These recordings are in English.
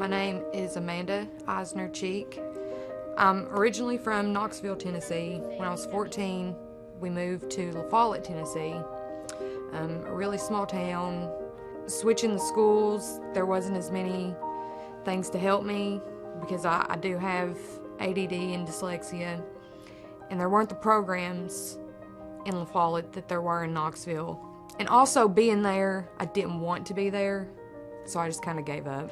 My name is Amanda Eisner-Cheek. I'm originally from Knoxville, Tennessee. When I was 14, we moved to La Follette, Tennessee, a really small town. Switching the schools, there wasn't as many things to help me because I do have ADD and dyslexia, and there weren't the programs in La Follette that there were in Knoxville. And also being there, I didn't want to be there, so I just kind of gave up.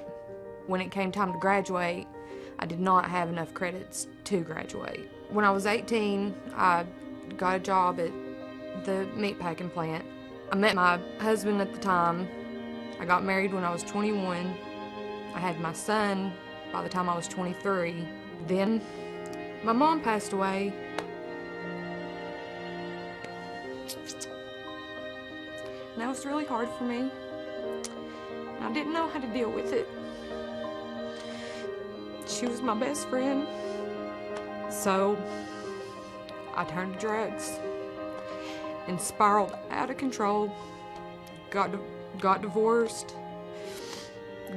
When it came time to graduate, I did not have enough credits to graduate. When I was 18, I got a job at the meatpacking plant. I met my husband at the time. I got married when I was 21. I had my son by the time I was 23. Then my mom passed away. And that was really hard for me. I didn't know how to deal with it. She was my best friend. So I turned to drugs and spiraled out of control. Got divorced,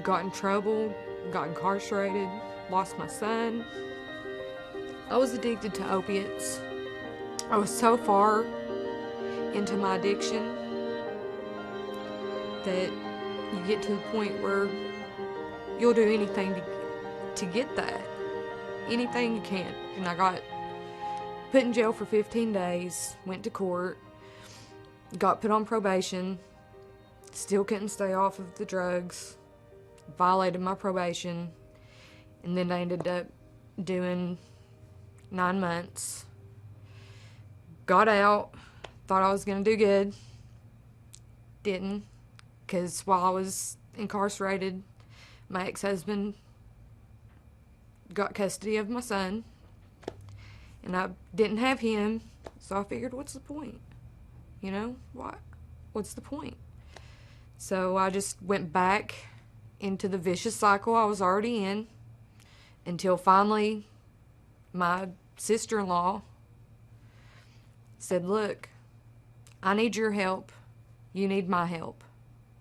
got in trouble, got incarcerated, lost my son. I was addicted to opiates. I was so far into my addiction that you get to the point where you'll do anything to get that. Anything you can. And I got put in jail for 15 days, went to court, got put on probation, still couldn't stay off of the drugs, violated my probation, and then I ended up doing 9 months. Got out, thought I was gonna do good, didn't, because while I was incarcerated, my ex-husband got custody of my son, and I didn't have him, so I figured, what's the point? You know, what's the point? So I just went back into the vicious cycle I was already in until finally my sister-in-law said, look, I need your help. You need my help.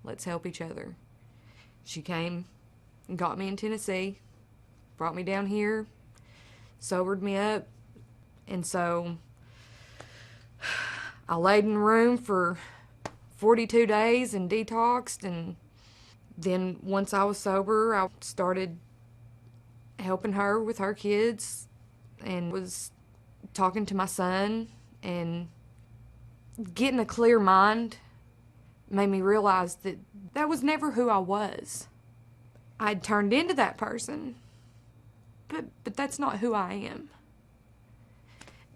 Let's help each other. She came and got me in Tennessee, brought me down here, sobered me up, and so I laid in a room for 42 days and detoxed, and then once I was sober, I started helping her with her kids and was talking to my son, and getting a clear mind made me realize that that was never who I was. I'd turned into that person, but that's not who I am.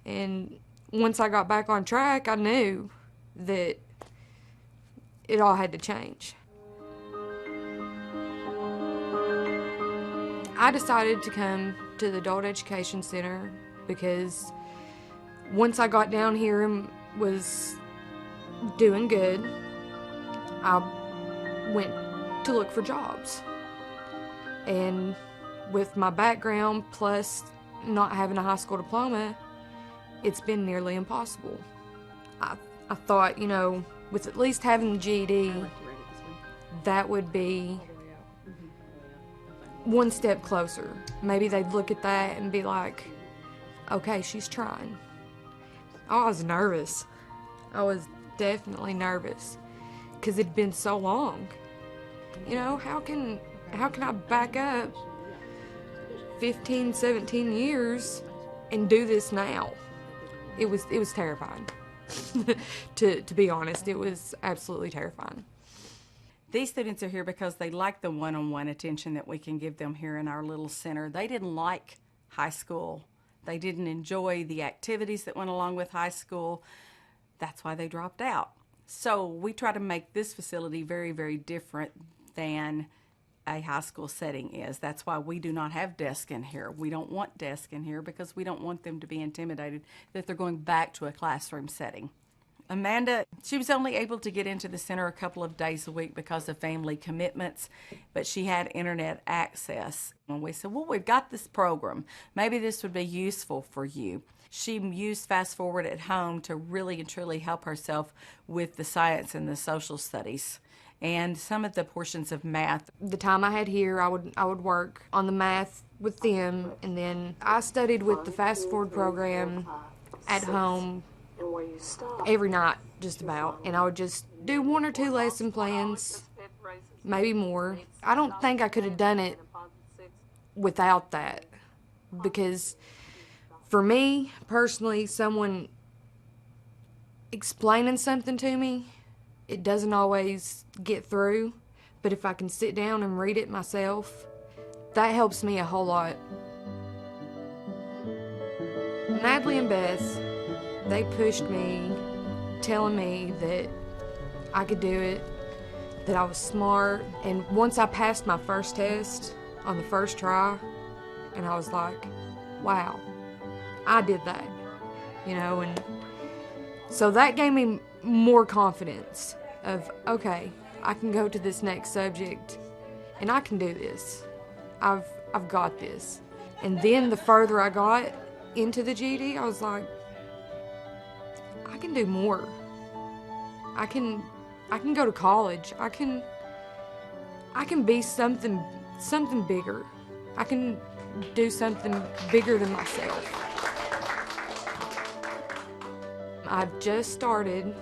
And once I got back on track, I knew that it all had to change. I decided to come to the Adult Education Center because once I got down here and was doing good, I went to look for jobs. And with my background plus not having a high school diploma, it's been nearly impossible. I thought, you know, with at least having the GED, that would be one step closer. Maybe they'd look at that and be like, okay, she's trying. I was nervous. I was definitely nervous because it'd been so long. You know, how can I back up 15, 17 years and do this now? It was terrifying. to be honest, it was absolutely terrifying. These students are here because they like the one-on-one attention that we can give them here in our little center. They didn't like high school. They didn't enjoy the activities that went along with high school. That's why they dropped out. So we try to make this facility very, very different than a high school setting is. That's why we do not have desks in here. We don't want desks in here because we don't want them to be intimidated that they're going back to a classroom setting. Amanda, she was only able to get into the center a couple of days a week because of family commitments, but she had internet access. And we said, well, we've got this program. Maybe this would be useful for you. She used Fast Forward at home to really and truly help herself with the science and the social studies. and some of the portions of math. The time I had here, I would work on the math with them, and then I studied with the Fast Forward program at home every night, just about, and I would just do 1 or 2 lesson plans, maybe more. I don't think I could have done it without that, because for me personally, someone explaining something to me, it doesn't always get through, but if I can sit down and read it myself, that helps me a whole lot. Natalie and Beth, they pushed me, telling me that I could do it, that I was smart, and once I passed my first test on the first try, and I was like, wow, I did that, you know, and so that gave me more confidence of, okay, I can go to this next subject and I can do this. I've got this. And then the further I got into the GED, I was like, I can do more. I can go to college. I can be something bigger. I can do something bigger than myself. I've just started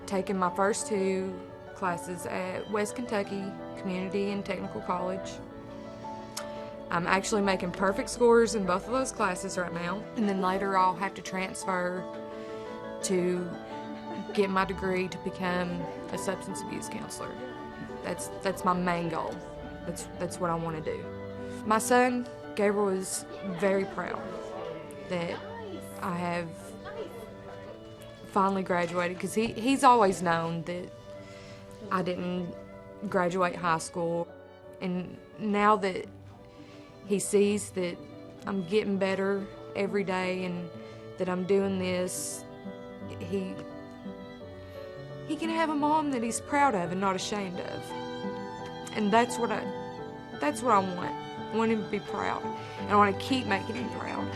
taking my first 2 classes at West Kentucky Community and Technical College. I'm actually making perfect scores in both of those classes right now, and then later I'll have to transfer to get my degree to become a substance abuse counselor. That's my main goal. That's what I want to do. My son, Gabriel, is very proud that I have finally graduated, because he's always known that I didn't graduate high school, and now that he sees that I'm getting better every day and that I'm doing this, he can have a mom that he's proud of and not ashamed of. And that's what I want. I want him to be proud, and I want to keep making him proud.